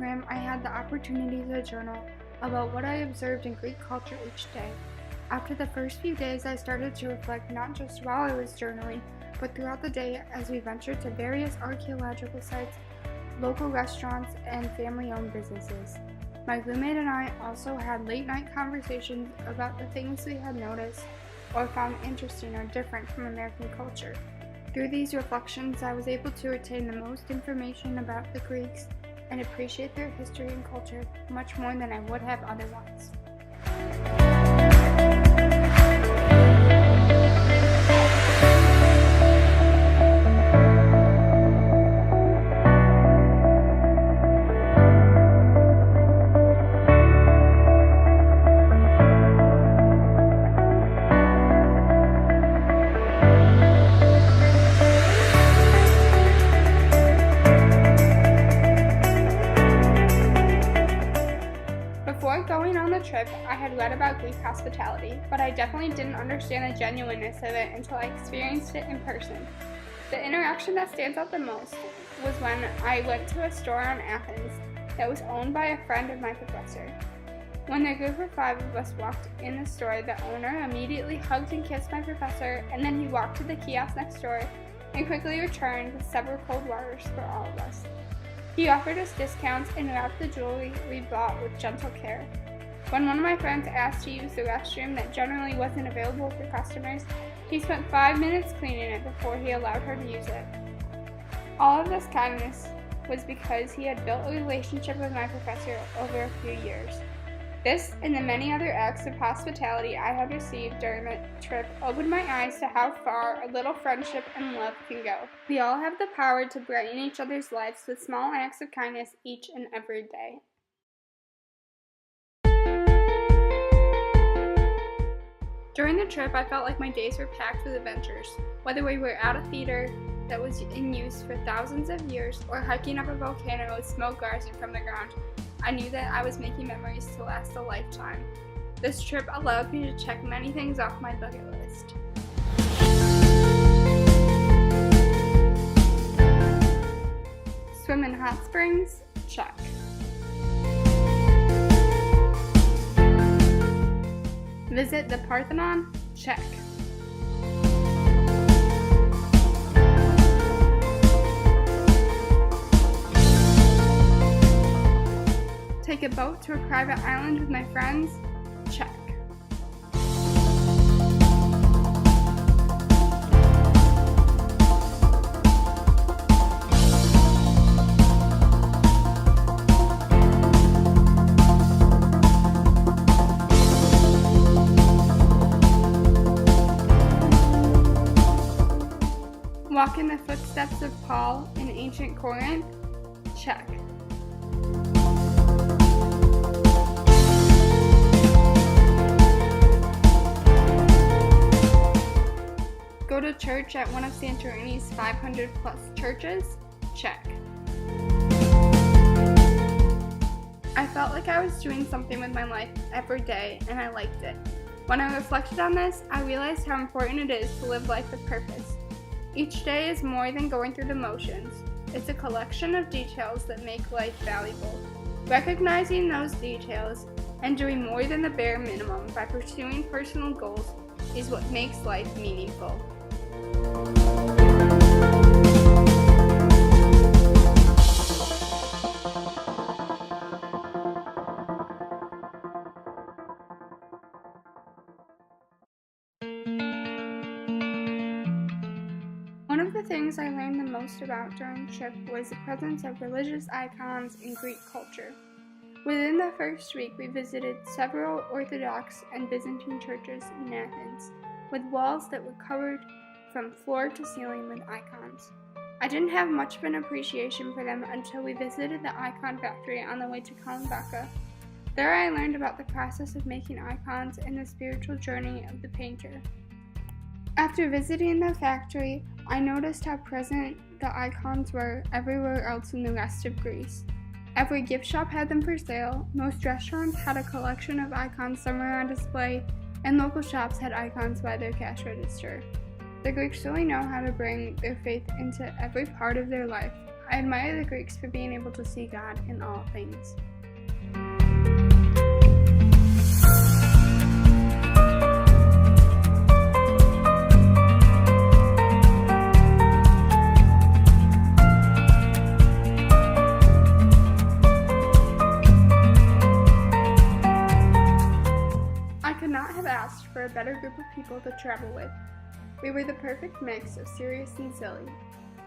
program, I had the opportunity to journal about what I observed in Greek culture each day. After the first few days, I started to reflect not just while I was journaling, but throughout the day as we ventured to various archaeological sites, local restaurants, and family-owned businesses. My roommate and I also had late-night conversations about the things we had noticed or found interesting or different from American culture. Through these reflections, I was able to retain the most information about the Greeks and appreciate their history and culture much more than I would have otherwise. Before going on the trip, I had read about Greek hospitality, but I definitely didn't understand the genuineness of it until I experienced it in person. The interaction that stands out the most was when I went to a store on Athens that was owned by a friend of my professor. When the group of 5 of us walked in the store, the owner immediately hugged and kissed my professor, and then he walked to the kiosk next door and quickly returned with several cold waters for all of us. He offered us discounts and wrapped the jewelry we bought with gentle care. When one of my friends asked to use the restroom that generally wasn't available for customers, he spent 5 minutes cleaning it before he allowed her to use it. All of this kindness was because he had built a relationship with my professor over a few years. This and the many other acts of hospitality I had received during the trip opened my eyes to how far a little friendship and love can go. We all have the power to brighten each other's lives with small acts of kindness each and every day. During the trip, I felt like my days were packed with adventures. Whether we were at a theater that was in use for thousands of years or hiking up a volcano with smoke rising from the ground, I knew that I was making memories to last a lifetime. This trip allowed me to check many things off my bucket list. Swim in hot springs? Check. Visit the Parthenon? Check. Take a boat to a private island with my friends? Check. Walk in the footsteps of Paul in ancient Corinth? Check. Go to church at one of Santorini's 500 plus churches? Check. I felt like I was doing something with my life every day, and I liked it. When I reflected on this, I realized how important it is to live life with purpose. Each day is more than going through the motions. It's a collection of details that make life valuable. Recognizing those details and doing more than the bare minimum by pursuing personal goals is what makes life meaningful. One of the things I learned the most about during the trip was the presence of religious icons in Greek culture. Within the first week, we visited several Orthodox and Byzantine churches in Athens, with walls that were covered from floor to ceiling with icons. I didn't have much of an appreciation for them until we visited the icon factory on the way to Kalambaka. There I learned about the process of making icons and the spiritual journey of the painter. After visiting the factory, I noticed how present the icons were everywhere else in the rest of Greece. Every gift shop had them for sale, most restaurants had a collection of icons somewhere on display, and local shops had icons by their cash register. The Greeks really know how to bring their faith into every part of their life. I admire the Greeks for being able to see God in all things. I could not have asked for a better group of people to travel with. We were the perfect mix of serious and silly.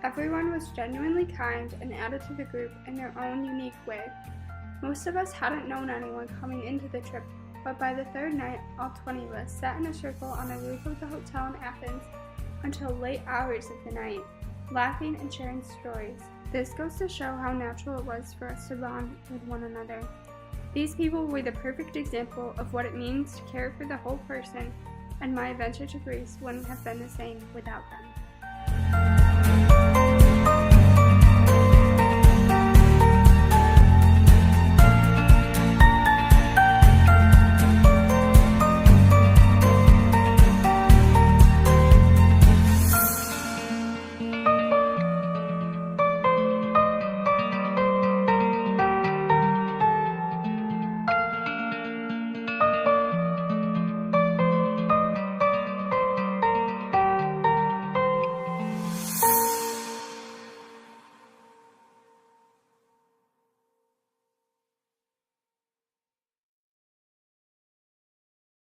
Everyone was genuinely kind and added to the group in their own unique way. Most of us hadn't known anyone coming into the trip, but by the third night, all 20 of us sat in a circle on the roof of the hotel in Athens until late hours of the night, laughing and sharing stories. This goes to show how natural it was for us to bond with one another. These people were the perfect example of what it means to care for the whole person, and my adventure to Greece wouldn't have been the same without them.